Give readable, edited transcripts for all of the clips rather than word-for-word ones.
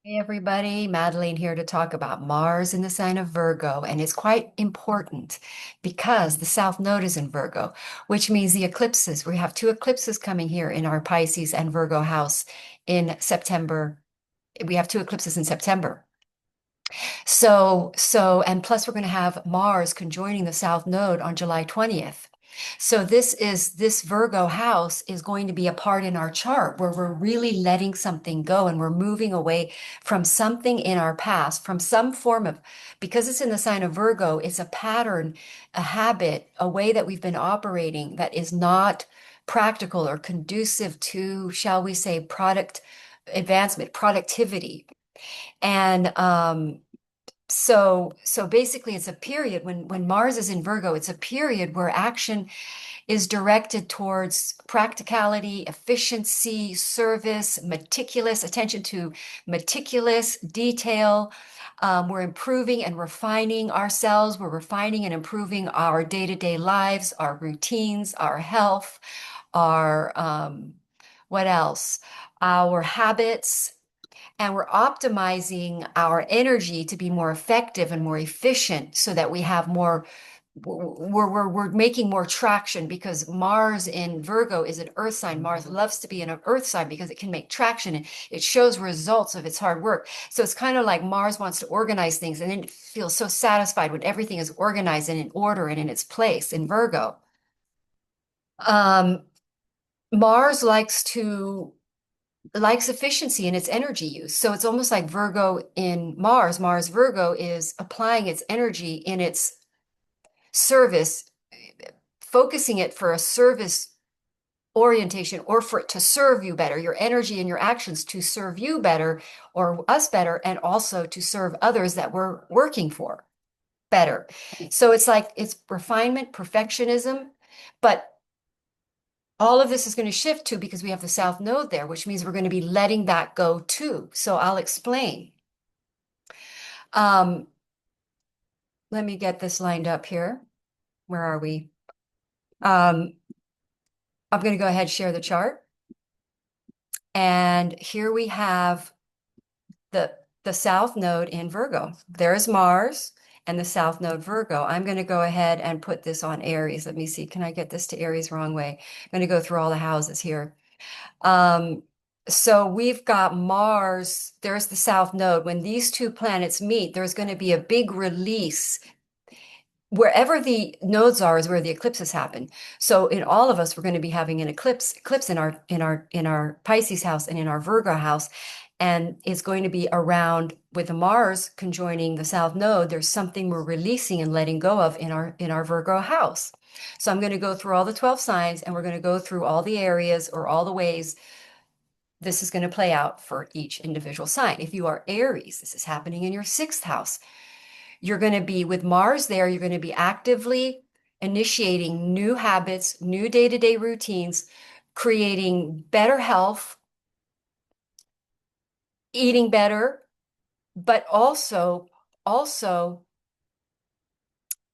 Hey everybody, Madeline here to talk about Mars in the sign of Virgo, and it's quite important because the South Node is in Virgo, which means the eclipses. We have two eclipses coming here in our Pisces and Virgo house in September. We have two eclipses in September. And plus we're going to have Mars conjoining the South Node on July 20th. So this Virgo house is going to be a part in our chart where we're really letting something go and we're moving away from something in our past, from some form of, because it's in the sign of Virgo, it's a pattern, a habit, a way that we've been operating that is not practical or conducive to, shall we say, product advancement, productivity. And so basically it's a period when Mars is in Virgo, it's a period where action is directed towards practicality, efficiency, service, meticulous attention to meticulous detail. We're improving and refining ourselves. We're refining and improving our day-to-day lives, our routines, our health, our what else? Our habits, and we're optimizing our energy to be more effective and more efficient so that we have more, we're making more traction because Mars in Virgo is an earth sign. Mars loves to be in an earth sign because it can make traction and it shows results of its hard work. So it's kind of like Mars wants to organize things and then it feels so satisfied when everything is organized and in order and in its place in Virgo. Um, Mars likes efficiency in its energy use. So it's almost like Virgo in Mars. Mars Virgo is applying its energy in its service, focusing it for a service orientation or for it to serve you better, your energy and your actions to serve you better or us better, and also to serve others that we're working for better. So it's like it's refinement, perfectionism, but all of this is going to shift to because we have the South Node there, which means we're going to be letting that go too. So I'll explain. Um, Let me get this lined up here. Where are we? Um, I'm going to go ahead and share the chart. And here we have the South Node in Virgo. There's Mars and the South Node Virgo. I'm going to go ahead and put this on Aries. Let me see. Can I get this to Aries wrong way? I'm going to go through all the houses here. Um, so we've got Mars, there's the South Node. When these two planets meet, there's going to be a big release. Wherever the nodes are is where the eclipses happen. So in all of us, we're going to be having an eclipse in our Pisces house and in our Virgo house. And it's going to be around with the Mars conjoining the South Node. There's something we're releasing and letting go of in our Virgo house. So I'm going to go through all the 12 signs and we're going to go through all the areas or all the ways this is going to play out for each individual sign. If you are Aries, this is happening in your sixth house. You're going to be with Mars there, you're going to be actively initiating new habits, new day-to-day routines, creating better health, eating better, but also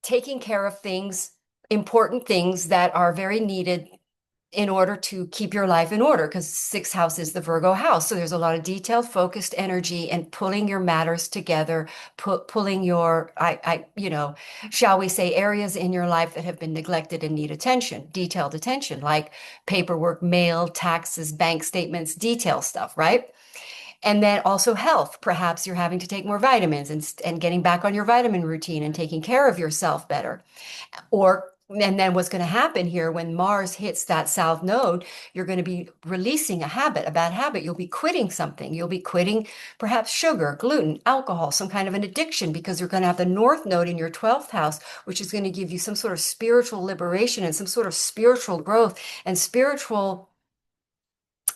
taking care of things, important things that are very needed in order to keep your life in order, because sixth house is the Virgo house. So there's a lot of detailed, focused energy and pulling your matters together, pulling your, shall we say, areas in your life that have been neglected and need attention, detailed attention, like paperwork, mail, taxes, bank statements, detail stuff, right? And then also health. Perhaps you're having to take more vitamins and getting back on your vitamin routine and taking care of yourself better. And then what's going to happen here when Mars hits that South Node, you're going to be releasing a habit, a bad habit. You'll be quitting something. You'll be quitting perhaps sugar, gluten, alcohol, some kind of an addiction because you're going to have the North Node in your 12th house, which is going to give you some sort of spiritual liberation and some sort of spiritual growth and spiritual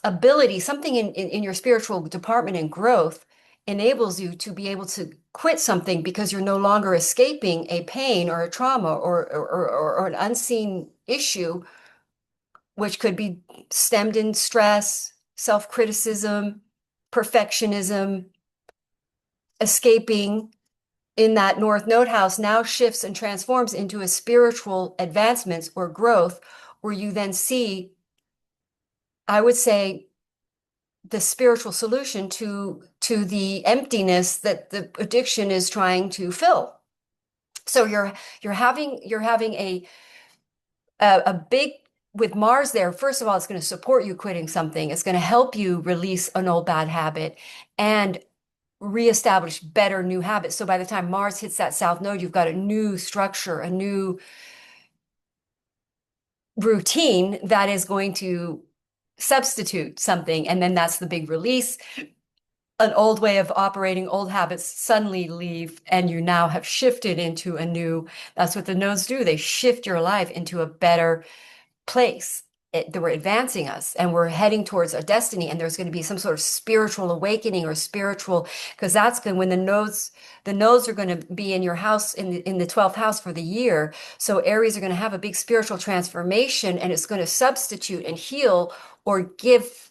ability, something in your spiritual department and growth enables you to be able to quit something because you're no longer escaping a pain or a trauma or an unseen issue, which could be stemmed in stress, self-criticism, perfectionism, escaping in that North Node house now shifts and transforms into a spiritual advancements or growth where you then see, I would say, the spiritual solution to the emptiness that the addiction is trying to fill. So you're having a big, with Mars there. First of all, it's going to support you quitting something. It's going to help you release an old bad habit and reestablish better new habits. So by the time Mars hits that South Node, you've got a new structure, a new routine that is going to substitute something. And then that's the big release. An old way of operating, old habits suddenly leave, and you now have shifted into a new, that's what the nodes do. They shift your life into a better place. We're advancing us and we're heading towards a destiny, and there's going to be some sort of spiritual awakening or spiritual, because that's when the nodes are going to be in your house in the 12th house for the year. So Aries are going to have a big spiritual transformation, and it's going to substitute and heal or give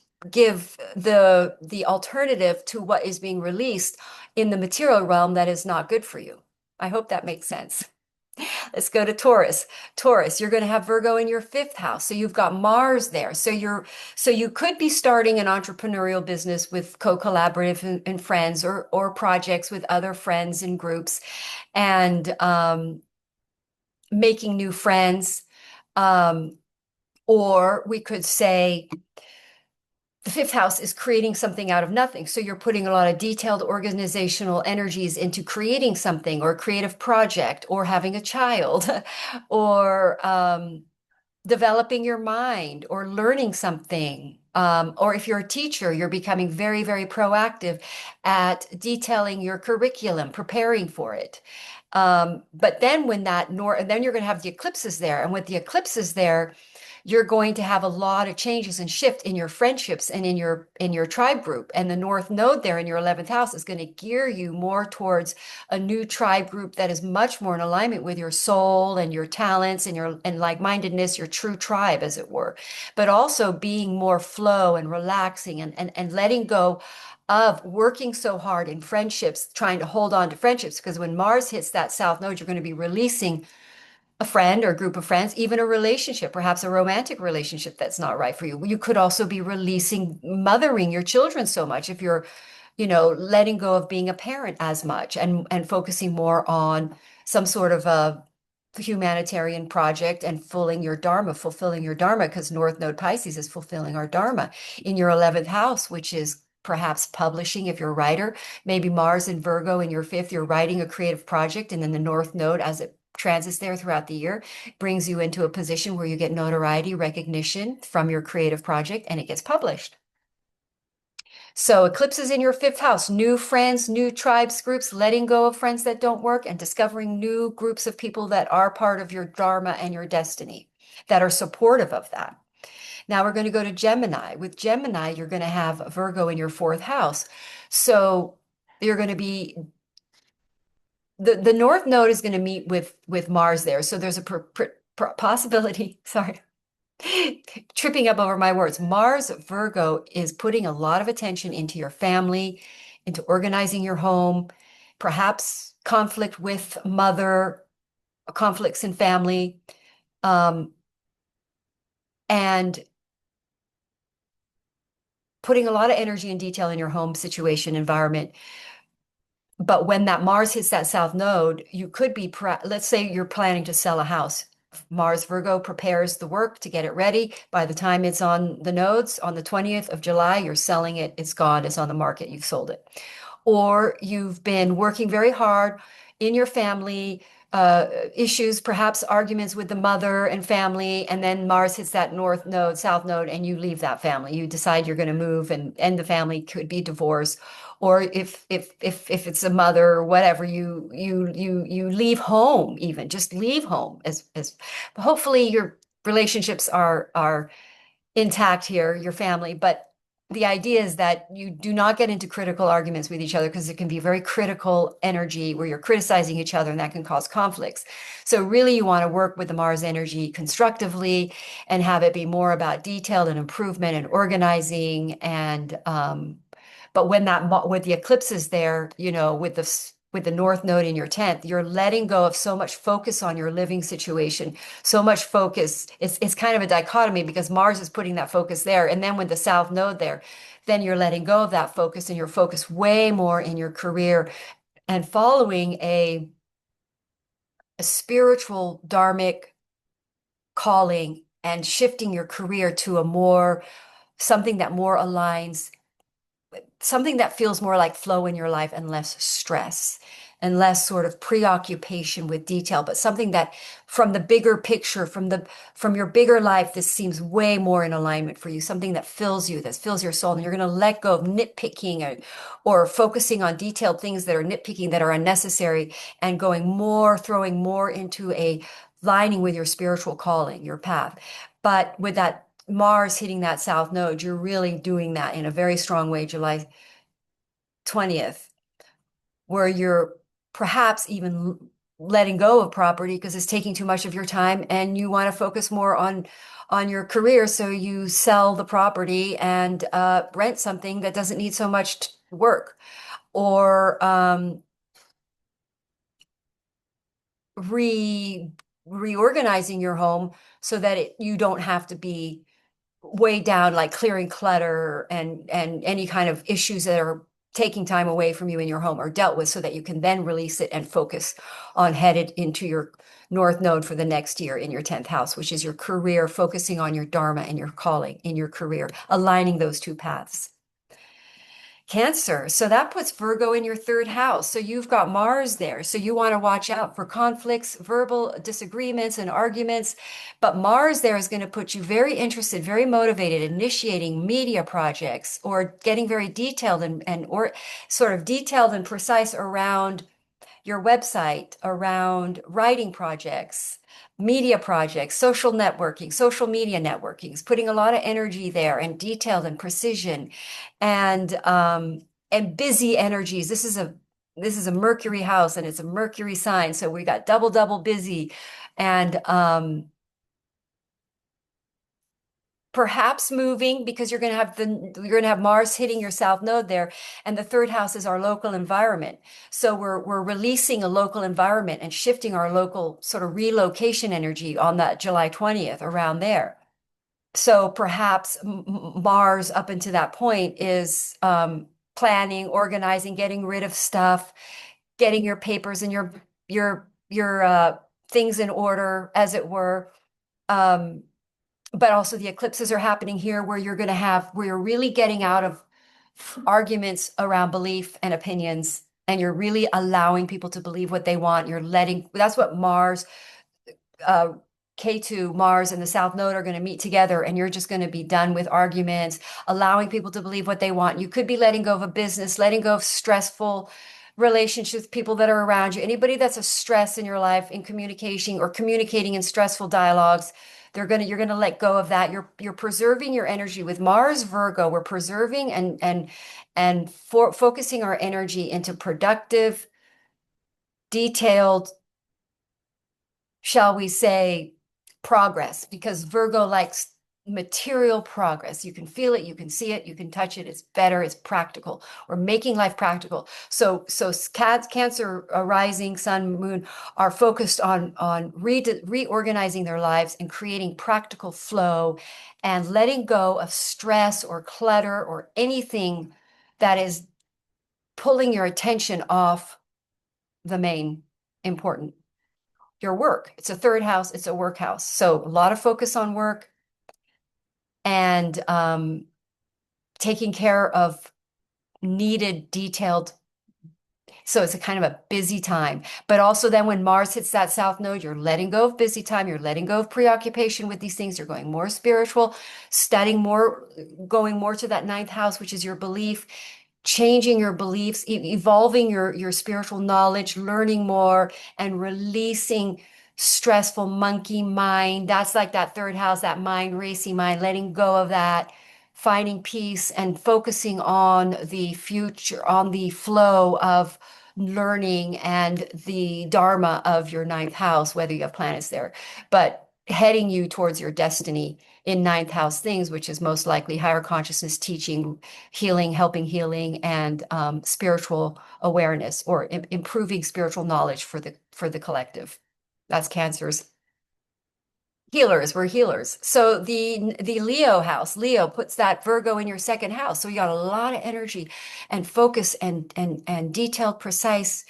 the alternative to what is being released in the material realm that is not good for you. I hope that makes sense. Let's go to Taurus. Taurus, you're going to have Virgo in your fifth house. So you've got Mars there. So you could be starting an entrepreneurial business with co-collaborative and friends, or projects with other friends and groups, and making new friends. Or we could say the fifth house is creating something out of nothing. So you're putting a lot of detailed organizational energies into creating something, or a creative project, or having a child, or developing your mind, or learning something. Or if you're a teacher, you're becoming very, very proactive at detailing your curriculum, preparing for it. But then then you're going to have the eclipses there. And with the eclipses there, you're going to have a lot of changes and shift in your friendships and in your tribe group. And the North Node there in your 11th house is going to gear you more towards a new tribe group that is much more in alignment with your soul and your talents and your like-mindedness, your true tribe, as it were. But also being more flow and relaxing, and letting go of working so hard in friendships, trying to hold on to friendships. Because when Mars hits that South Node, you're going to be releasing a friend or group of friends, even a relationship, perhaps a romantic relationship that's not right for you. You could also be releasing mothering your children so much if you're, letting go of being a parent as much, and focusing more on some sort of a humanitarian project and fulfilling your dharma, because North Node Pisces is fulfilling our dharma in your 11th house, which is perhaps publishing. If you're a writer, maybe Mars and Virgo in your fifth, you're writing a creative project, and then the North Node, as it transits there throughout the year, brings you into a position where you get notoriety, recognition from your creative project, and it gets published. So eclipses in your fifth house, new friends, new tribes, groups, letting go of friends that don't work, and discovering new groups of people that are part of your dharma and your destiny, that are supportive of that. Now we're going to go to Gemini. With Gemini, you're going to have Virgo in your fourth house. So you're going to be the North Node is going to meet with Mars there. So there's a possibility, sorry, tripping up over my words. Mars Virgo is putting a lot of attention into your family, into organizing your home, perhaps conflict with mother, conflicts in family, and putting a lot of energy and detail in your home situation, environment. But when that Mars hits that South Node, you could be, let's say you're planning to sell a house. Mars Virgo prepares the work to get it ready. By the time it's on the nodes on the 20th of July, you're selling it, it's gone, it's on the market, you've sold it. Or you've been working very hard in your family, issues, perhaps arguments with the mother and family, and then Mars hits that North Node, South Node, and you leave that family. You decide you're going to move and end the family, could be divorce. Or if it's a mother or whatever, you leave home, even just leave home, as hopefully your relationships are intact here, your family. But the idea is that you do not get into critical arguments with each other, because it can be very critical energy where you're criticizing each other, and that can cause conflicts. So really you want to work with the Mars energy constructively and have it be more about detail and improvement and organizing. And but when with the eclipses there, with with the North Node in your 10th, you're letting go of so much focus on your living situation, so much focus. It's kind of a dichotomy because Mars is putting that focus there. And then with the South Node there, then you're letting go of that focus and you're focused way more in your career and following a spiritual dharmic calling and shifting your career to a more something that more aligns, something that feels more like flow in your life and less stress and less sort of preoccupation with detail, but something that from the bigger picture, from your bigger life, this seems way more in alignment for you, something that fills you, that fills your soul. And you're going to let go of nitpicking or focusing on detailed things that are nitpicking, that are unnecessary, and going more, throwing more into a lining with your spiritual calling, your path. But with that Mars hitting that South Node, you're really doing that in a very strong way, July 20th, where you're perhaps even letting go of property because it's taking too much of your time and you want to focus more on your career. So you sell the property and rent something that doesn't need so much work, or re reorganizing your home so that you don't have to be way down, like clearing clutter and any kind of issues that are taking time away from you in your home are dealt with so that you can then release it and focus on headed into your North Node for the next year in your 10th house, which is your career, focusing on your dharma and your calling in your career, aligning those two paths. Cancer. So that puts Virgo in your third house. So you've got Mars there. So you want to watch out for conflicts, verbal disagreements, and arguments. But Mars there is going to put you very interested, very motivated, initiating media projects or getting very detailed and or sort of detailed and precise around your website, around writing projects, media projects, social networking, social media networkings, putting a lot of energy there and detailed and precision and busy energies. This is a Mercury house and it's a Mercury sign. So we got double busy and perhaps moving because you're going to have Mars hitting your South Node there, and the third house is our local environment. So we're releasing a local environment and shifting our local sort of relocation energy on that July 20th around there. So perhaps Mars up until that point is planning, organizing, getting rid of stuff, getting your papers and your things in order, as it were. Um, but also the eclipses are happening here where you're really getting out of arguments around belief and opinions, and you're really allowing people to believe what they want. That's what Mars, uh, K2, Mars, and the South Node are going to meet together, and you're just going to be done with arguments, allowing people to believe what they want. You could be letting go of a business, letting go of stressful relationships, people that are around you. Anybody that's a stress in your life in communication or communicating in stressful dialogues, you're gonna let go of that. You're preserving your energy with Mars, Virgo. We're preserving and focusing our energy into productive, detailed, shall we say, progress, because Virgo likes material progress. You can feel it, you can see it, you can touch it. It's better, it's practical. We're making life practical. So Cancer, rising, sun, moon are focused on reorganizing their lives and creating practical flow and letting go of stress or clutter or anything that is pulling your attention off the main important, your work. It's a third house, it's a work house. So a lot of focus on work and taking care of needed, detailed. So it's a kind of a busy time. But also then when Mars hits that South Node, you're letting go of busy time. You're letting go of preoccupation with these things. You're going more spiritual, studying more, going more to that ninth house, which is your belief, changing your beliefs, evolving your spiritual knowledge, learning more, and releasing stressful monkey mind. That's like that third house, that mind, racy mind, letting go of that, finding peace and focusing on the future, on the flow of learning and the dharma of your ninth house, whether you have planets there, but heading you towards your destiny in ninth house things, which is most likely higher consciousness, teaching, healing, helping healing, and spiritual awareness or improving spiritual knowledge for the collective. That's Cancer's healers. We're healers. So the Leo house, Leo puts that Virgo in your second house. So you got a lot of energy and focus and detailed, precise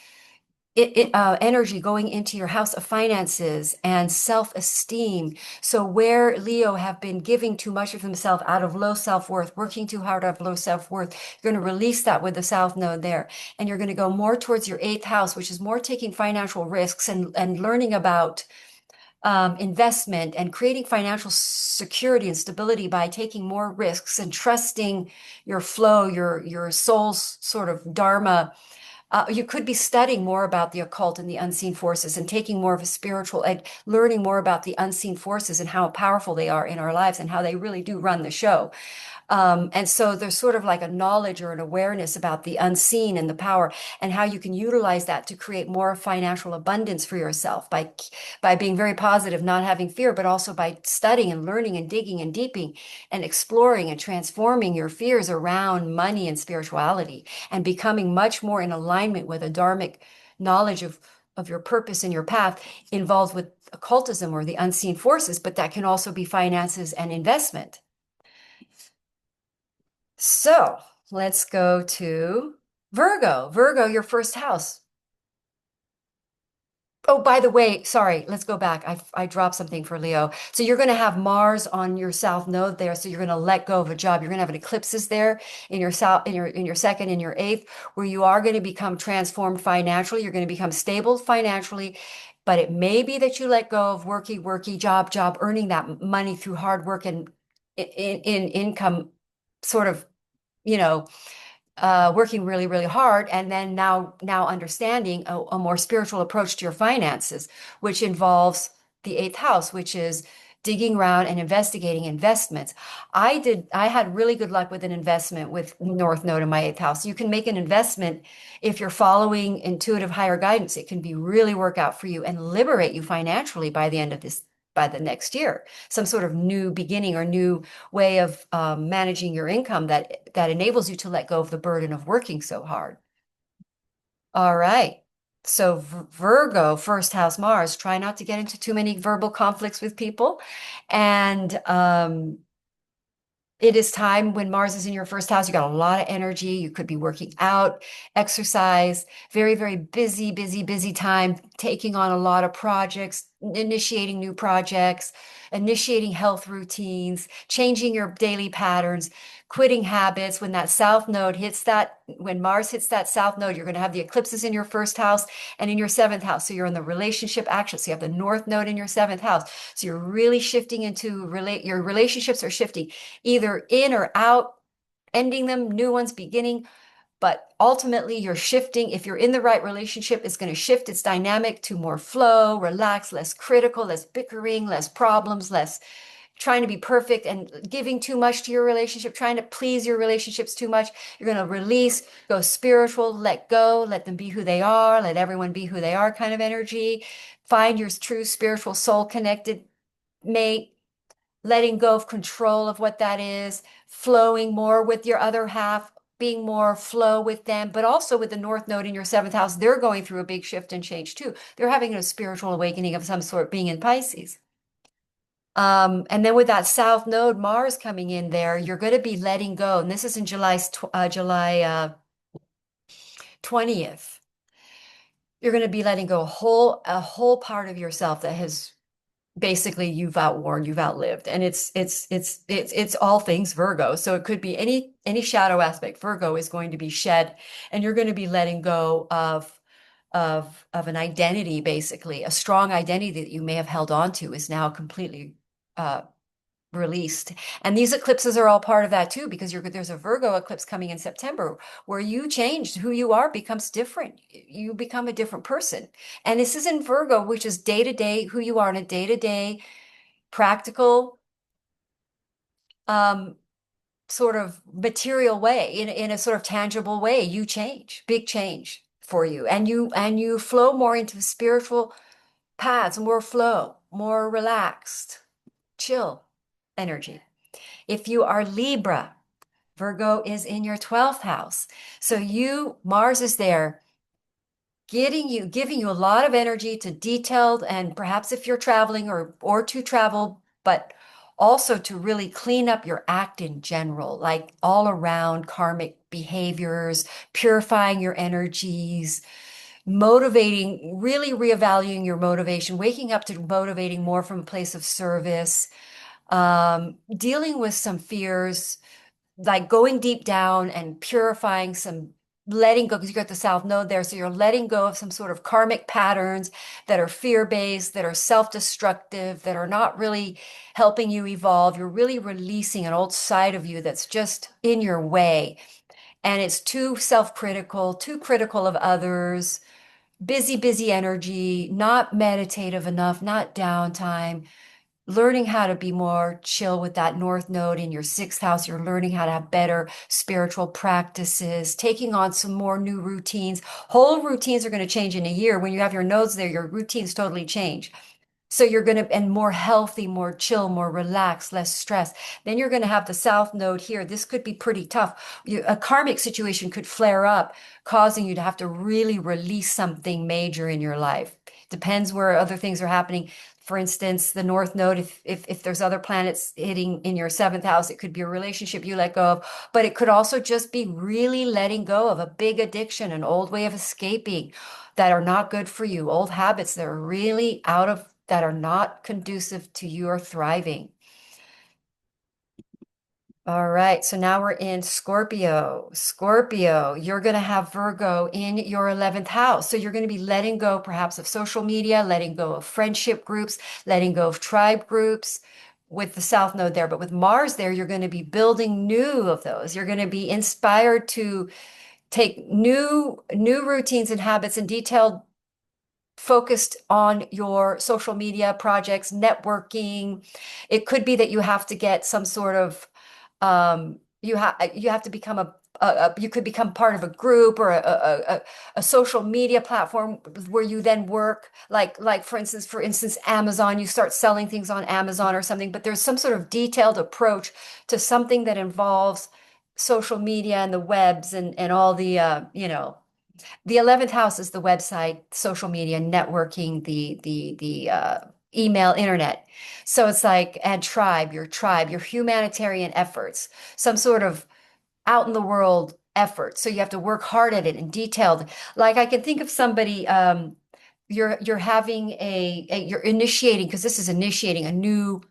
energy going into your house of finances and self-esteem. So where Leo have been giving too much of himself out of low self-worth, working too hard out of low self-worth, you're going to release that with the South Node there. And you're going to go more towards your eighth house, which is more taking financial risks and learning about investment and creating financial security and stability by taking more risks and trusting your flow, your soul's sort of dharma. You could be studying more about the occult and the unseen forces and taking more of a spiritual and learning more about the unseen forces and how powerful they are in our lives and how they really do run the show. And so there's sort of like a knowledge or an awareness about the unseen and the power and how you can utilize that to create more financial abundance for yourself by being very positive, not having fear, but also by studying and learning and digging and deeping and exploring and transforming your fears around money and spirituality and becoming much more in alignment with a dharmic knowledge of your purpose and your path involved with occultism or the unseen forces, but that can also be finances and investment. So let's go to Virgo. Virgo, your first house. Oh, by the way, sorry, let's go back. I dropped something for Leo. So you're going to have Mars on your South Node there. So you're going to let go of a job. You're going to have an eclipses there in your south, in your second, in your eighth, where you are going to become transformed financially. You're going to become stable financially. But it may be that you let go of worky, job, earning that money through hard work and in income, sort of, you know, working really hard, and then now understanding a more spiritual approach to your finances, which involves the eighth house, which is digging around and investigating investments. I had really good luck with an investment with North Node in my eighth house. You can make an investment if you're following intuitive higher guidance. It can be really work out for you and liberate you financially by the end of this, by the next year, some sort of new beginning or new way of managing your income that enables you to let go of the burden of working so hard. All right. So Virgo, first house Mars, try not to get into too many verbal conflicts with people. And it is time when Mars is in your first house. You got a lot of energy. You could be working out, exercise, very busy time, taking on a lot of projects, initiating new projects, initiating health routines, changing your daily patterns, quitting habits. When that South Node hits that, when Mars hits that South Node, you're going to have the eclipses in your first house and in your seventh house. So you're in the relationship action. So you have the North Node in your seventh house. So you're really shifting into your relationships are shifting either in or out, ending them, new ones beginning. But ultimately, you're shifting. If you're in the right relationship, it's going to shift its dynamic to more flow, relax, less critical, less bickering, less problems, less trying to be perfect and giving too much to your relationship, trying to please your relationships too much. You're going to release, go spiritual, let go, let them be who they are, let everyone be who they are kind of energy. Find your true spiritual soul connected mate, letting go of control of what that is, flowing more with your other half, being more flow with them, but also with the North Node in your seventh house. They're going through a big shift and change too. They're having a spiritual awakening of some sort being in Pisces. And then with that South Node, Mars coming in there, you're going to be letting go. And this is in July 20th. You're going to be letting go a whole part of yourself that has basically you've outworn, you've outlived. And it's all things Virgo. So it could be any shadow aspect. Virgo is going to be shed, and you're going to be letting go of an identity, basically. A strong identity that you may have held on to is now completely released. And these eclipses are all part of that too, because there's a Virgo eclipse coming in September where you changed, who you are becomes different. You become a different person. And this is in Virgo, which is day to day, who you are in a day to day, practical, um, sort of material way, in a sort of tangible way. You change, big change for you. And you flow more into spiritual paths, more flow, more relaxed, chill. energy. If you are Libra, Virgo is in your 12th house. So Mars is there giving you a lot of energy to detailed, and perhaps if you're traveling or to travel, but also to really clean up your act in general, like all around karmic behaviors, purifying your energies, motivating, really reevaluating your motivation, waking up to motivating more from a place of service, dealing with some fears, like going deep down and purifying some, letting go, because you got the South Node there. So you're letting go of some sort of karmic patterns that are fear-based, that are self-destructive, that are not really helping you evolve. You're really releasing an old side of you that's just in your way. And it's too self-critical, too critical of others, busy, busy energy, not meditative enough, not downtime, learning how to be more chill with that North Node in your sixth house. You're learning how to have better spiritual practices, taking on some more new routines. Whole routines are going to change in a year. When you have your nodes there, your routines totally change. So you're going to, and more healthy, more chill, more relaxed, less stress. Then you're going to have the South Node here. This could be pretty tough. A karmic situation could flare up, causing you to have to really release something major in your life. Depends where other things are happening. For instance, the North Node, if there's other planets hitting in your seventh house, it could be a relationship you let go of, but it could also just be really letting go of a big addiction, an old way of escaping that are not good for you, old habits that are really that are not conducive to your thriving. All right, so now we're in Scorpio. Scorpio, you're going to have Virgo in your 11th house. So you're going to be letting go perhaps of social media, letting go of friendship groups, letting go of tribe groups with the South Node there. But with Mars there, you're going to be building new of those. You're going to be inspired to take new routines and habits and detailed focused on your social media projects, networking. It could be that you have to get some sort of you have to become you could become part of a group or a social media platform where you then work, like for instance Amazon. You start selling things on Amazon or something, but there's some sort of detailed approach to something that involves social media and the webs and all the the 11th house is the website, social media, networking, the email, internet. So it's like, and tribe, your humanitarian efforts, some sort of out in the world effort. So you have to work hard at it and detailed. Like I can think of somebody, you're having you're initiating, because this is initiating a new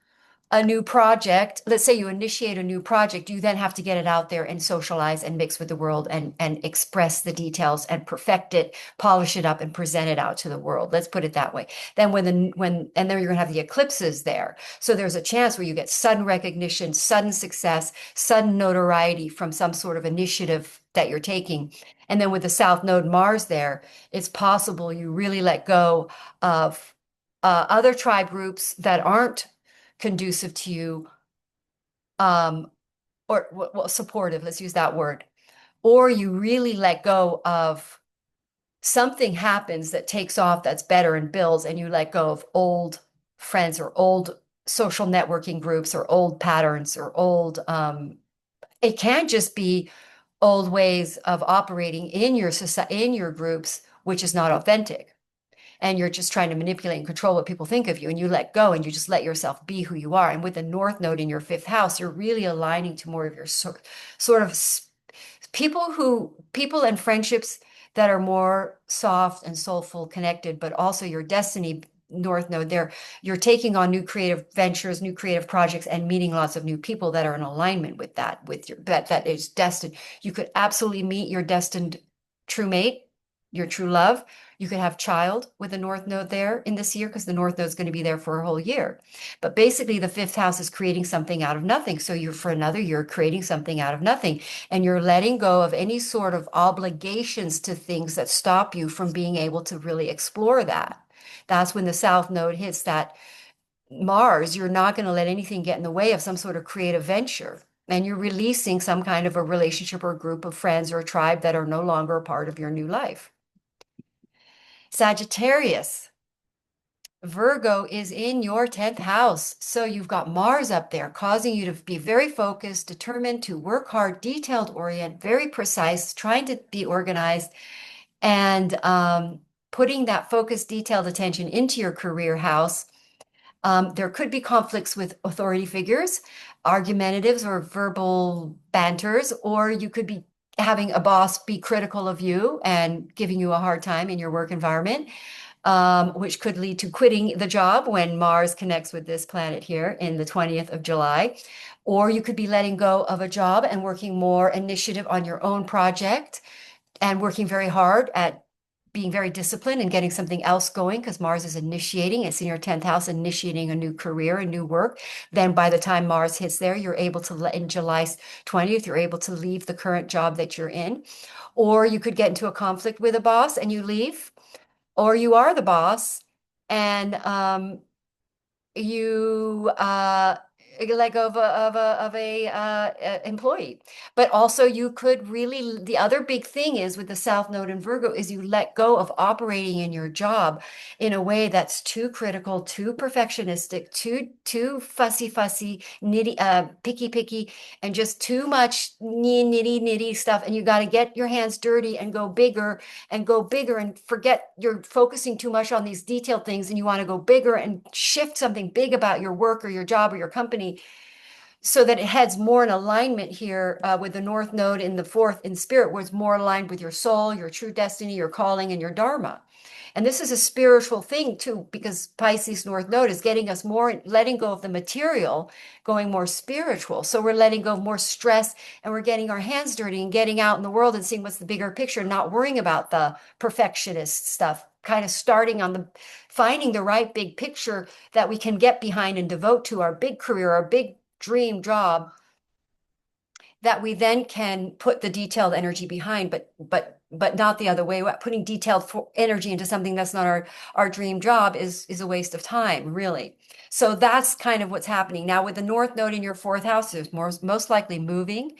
project. Let's say you initiate a new project, you then have to get it out there and socialize and mix with the world and express the details and perfect it, polish it up and present it out to the world. Let's put it that way. Then and then you're gonna have the eclipses there. So there's a chance where you get sudden recognition, sudden success, sudden notoriety from some sort of initiative that you're taking. And then with the South Node Mars there, it's possible you really let go of other tribe groups that aren't conducive to you, or well, supportive, let's use that word, or you really let go of something happens that takes off that's better and builds, and you let go of old friends or old social networking groups or old patterns or old, it can just be old ways of operating in your society, in your groups, which is not authentic, and you're just trying to manipulate and control what people think of you, and you let go and you just let yourself be who you are. And with the North Node in your fifth house, you're really aligning to more of your sort of people and friendships that are more soft and soulful, connected, but also your destiny North Node there. You're taking on new creative ventures, new creative projects, and meeting lots of new people that are in alignment with that, with your that is destined. You could absolutely meet your destined true mate, your true love. You could have child with the North Node there in this year, because the North Node is going to be there for a whole year. But basically, the fifth house is creating something out of nothing. So you're for another year creating something out of nothing, and you're letting go of any sort of obligations to things that stop you from being able to really explore that. That's when the South Node hits that Mars. You're not going to let anything get in the way of some sort of creative venture. And you're releasing some kind of a relationship or a group of friends or a tribe that are no longer a part of your new life. Sagittarius. Virgo is in your 10th house. So you've got Mars up there, causing you to be very focused, determined to work hard, detailed orient, very precise, trying to be organized, and putting that focused, detailed attention into your career house. There could be conflicts with authority figures, argumentatives or verbal banters, or you could be having a boss be critical of you and giving you a hard time in your work environment, which could lead to quitting the job when Mars connects with this planet here in the 20th of July. Or you could be letting go of a job and working more initiative on your own project and working very hard at being very disciplined and getting something else going because Mars is initiating. It's in your 10th house, initiating a new career, a new work. Then by the time Mars hits there, you're able to let in July 20th, you're able to leave the current job that you're in. Or you could get into a conflict with a boss and you leave, or you are the boss and you let go of a employee. But also you could really, the other big thing is with the South Node in Virgo is you let go of operating in your job in a way that's too critical, too perfectionistic, too fussy, nitty, picky, and just too much nitty stuff. And you got to get your hands dirty and go bigger and forget you're focusing too much on these detailed things and you want to go bigger and shift something big about your work or your job or your company so that it heads more in alignment here with the North Node in the fourth in spirit, where it's more aligned with your soul, your true destiny, your calling, and your dharma. And this is a spiritual thing too, because Pisces North Node is getting us more, letting go of the material, going more spiritual. So we're letting go of more stress and we're getting our hands dirty and getting out in the world and seeing what's the bigger picture, not worrying about the perfectionist stuff, kind of starting on the finding the right big picture that we can get behind and devote to our big career, our big dream job that we then can put the detailed energy behind, but not the other way. Putting detailed energy into something that's not our dream job is a waste of time, really. So that's kind of what's happening now with the North Node in your fourth house. There's most likely moving.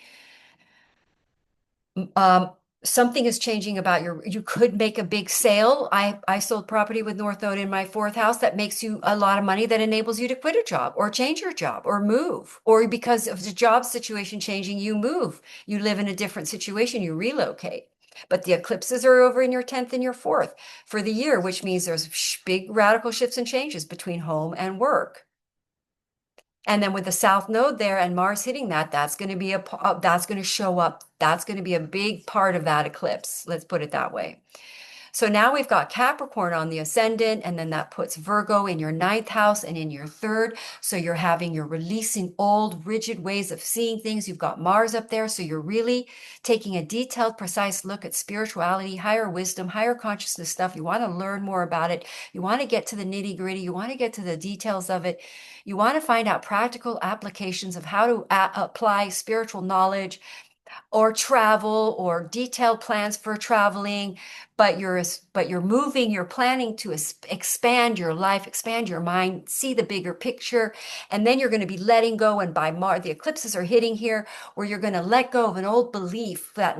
Um, Something is changing about you could make a big sale. I sold property with North Node in my fourth house that makes you a lot of money that enables you to quit a job or change your job or move. Or because of the job situation changing, you move. You live in a different situation, you relocate. But the eclipses are over in your 10th and your fourth for the year, which means there's big radical shifts and changes between home and work. And then with the South Node there and Mars hitting that, that's going to be that's going to show up. That's going to be a big part of that eclipse. Let's put it that way. So now we've got Capricorn on the ascendant, and then that puts Virgo in your ninth house and in your third. So you're releasing old, rigid ways of seeing things. You've got Mars up there. So you're really taking a detailed, precise look at spirituality, higher wisdom, higher consciousness stuff. You want to learn more about it. You want to get to the nitty-gritty. You want to get to the details of it. You want to find out practical applications of how to apply spiritual knowledge or travel or detailed plans for traveling, but you're moving, you're planning to expand your life, expand your mind, see the bigger picture, and then you're going to be letting go. And by Mars, the eclipses are hitting here, where you're going to let go of an old belief, that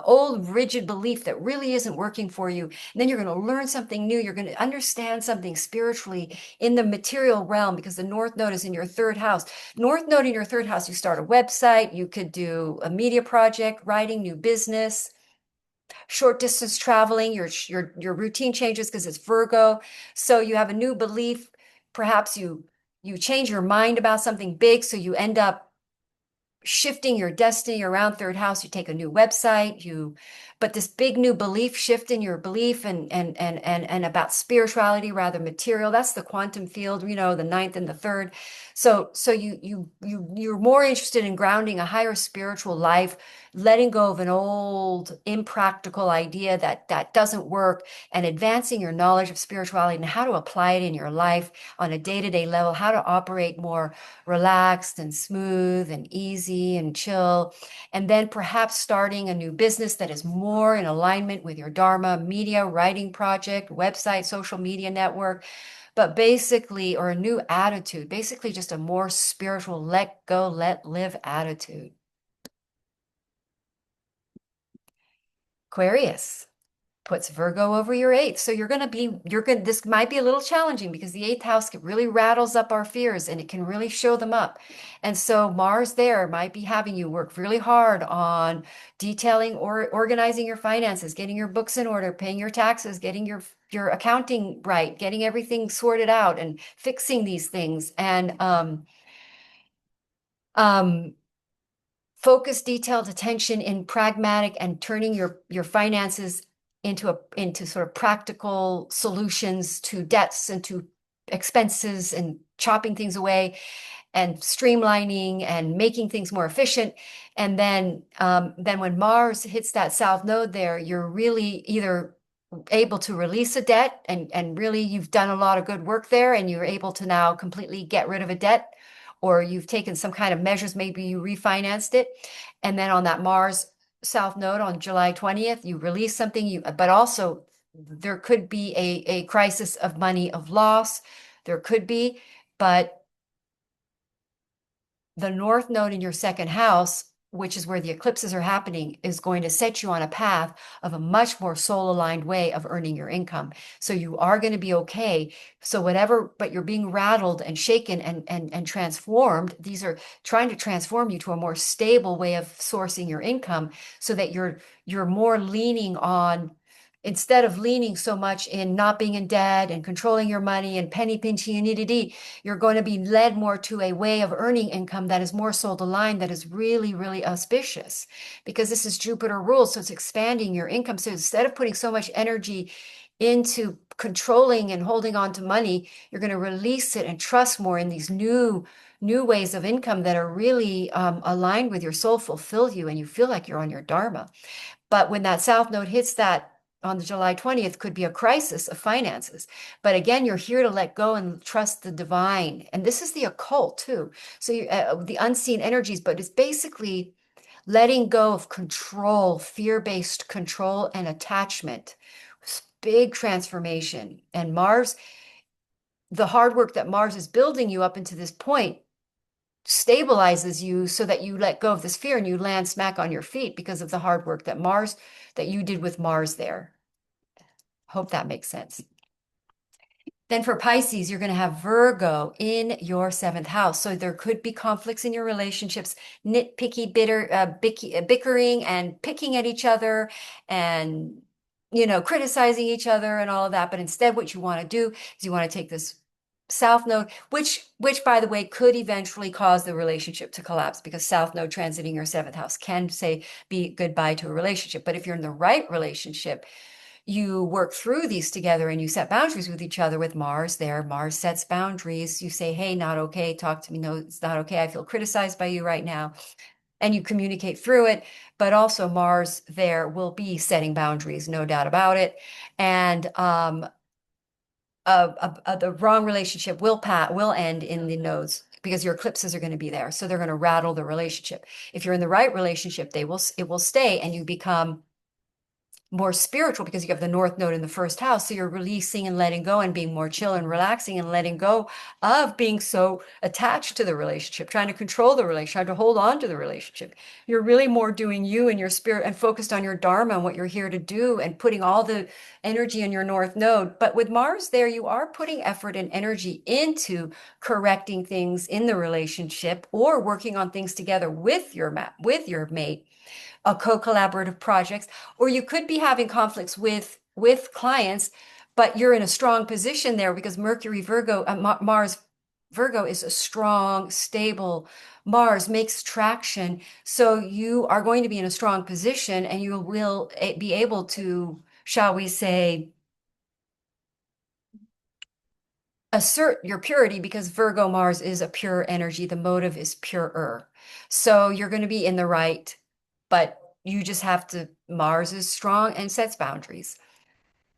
old rigid belief that really isn't working for you. And then you're going to learn something new. You're going to understand something spiritually in the material realm because the North Node is in your third house. North Node in your third house, you start a website, you could do a media project, writing, new business, short distance traveling, your routine changes because it's Virgo. So you have a new belief. Perhaps you change your mind about something big, so you end up shifting your destiny around third house. You take a new website, but this big new belief shift in your belief and about spirituality rather material. That's the quantum field, the ninth and the third. So you're more interested in grounding a higher spiritual life, letting go of an old impractical idea that doesn't work, and advancing your knowledge of spirituality and how to apply it in your life on a day-to-day level, how to operate more relaxed and smooth and easy and chill. And then perhaps starting a new business that is more in alignment with your Dharma, media, writing project, website, social media network, but basically, or a new attitude, basically just a more spiritual, let go, let live attitude. Aquarius. puts Virgo over your eighth. So this might be a little challenging because the eighth house really rattles up our fears and it can really show them up. And so Mars there might be having you work really hard on detailing or organizing your finances, getting your books in order, paying your taxes, getting your accounting right, getting everything sorted out and fixing these things. And um, focus detailed attention in pragmatic and turning your finances into sort of practical solutions to debts and to expenses and chopping things away and streamlining and making things more efficient. And then when Mars hits that south node there, you're really either able to release a debt and really you've done a lot of good work there and you're able to now completely get rid of a debt, or you've taken some kind of measures, maybe you refinanced it. And then on that Mars south node on July 20th, you release something, but also there could be a crisis of money, of loss. There could be, but the north node in your second house, which is where the eclipses are happening, is going to set you on a path of a much more soul aligned way of earning your income. So you are going to be okay. So whatever, but you're being rattled and shaken and transformed. These are trying to transform you to a more stable way of sourcing your income so that you're more leaning on, instead of leaning so much in not being in debt and controlling your money and penny pinching and need, you're going to be led more to a way of earning income that is more soul aligned, that is really, really auspicious, because this is Jupiter ruled. So it's expanding your income. So instead of putting so much energy into controlling and holding on to money, you're going to release it and trust more in these new ways of income that are really aligned with your soul, fulfill you, and you feel like you're on your dharma. But when that south node hits that on the July 20th, could be a crisis of finances. But again, you're here to let go and trust the divine. And this is the occult too. So the unseen energies, but it's basically letting go of control, fear-based control and attachment. Big transformation. And Mars, the hard work that Mars is building you up into this point stabilizes you so that you let go of this fear and you land smack on your feet because of the hard work that you did with Mars there. Hope that makes sense. Then for Pisces, you're going to have Virgo in your seventh house. So there could be conflicts in your relationships, nitpicky, bickering and picking at each other and, criticizing each other and all of that. But instead, what you want to do is you want to take this South Node, which by the way, could eventually cause the relationship to collapse, because South Node transiting your seventh house can say be goodbye to a relationship. But if you're in the right relationship, you work through these together and you set boundaries with each other. With Mars there, Mars sets boundaries. You say, hey, not okay, talk to me. No, it's not okay. I feel criticized by you right now. And you communicate through it. But also Mars there will be setting boundaries, no doubt about it. And the wrong relationship will end in the nodes because your eclipses are going to be there. So they're going to rattle the relationship. If you're in the right relationship, it will stay and you become more spiritual because you have the North Node in the first house. So you're releasing and letting go and being more chill and relaxing and letting go of being so attached to the relationship, trying to control the relationship, trying to hold on to the relationship. You're really more doing you and your spirit and focused on your dharma and what you're here to do and putting all the energy in your North Node. But with Mars there, you are putting effort and energy into correcting things in the relationship or working on things together with your mate, a co-collaborative projects, or you could be having conflicts with clients, but you're in a strong position there because Mercury Virgo, Mars Virgo is a strong, stable. Mars makes traction, so you are going to be in a strong position, and you will be able to, shall we say, assert your purity because Virgo Mars is a pure energy. The motive is purer. So you're going to be in the right, but you just have to, Mars is strong and sets boundaries.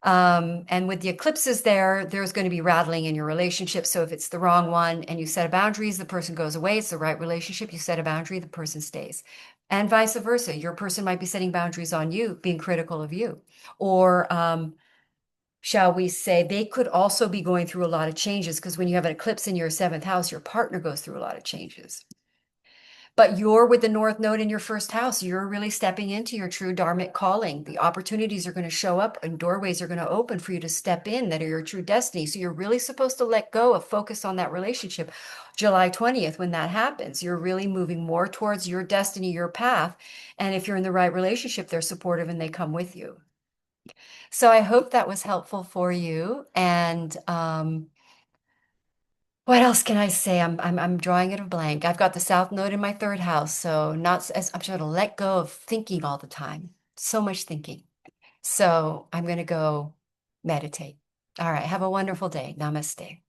And with the eclipses there's going to be rattling in your relationship. So if it's the wrong one and you set a boundaries, the person goes away. It's the right relationship. You set a boundary, the person stays. And vice versa. Your person might be setting boundaries on you, being critical of you. Or shall we say, they could also be going through a lot of changes because when you have an eclipse in your seventh house, your partner goes through a lot of changes. But you're with the North Node in your first house. You're really stepping into your true dharmic calling. The opportunities are going to show up and doorways are going to open for you to step in that are your true destiny. So you're really supposed to let go of focus on that relationship. July 20th, when that happens, you're really moving more towards your destiny, your path. And if you're in the right relationship, they're supportive and they come with you. So I hope that was helpful for you. And what else can I say? I'm drawing it a blank. I've got the South Node in my third house, so not as I'm trying to let go of thinking all the time. So much thinking. So I'm going to go meditate. All right. Have a wonderful day. Namaste.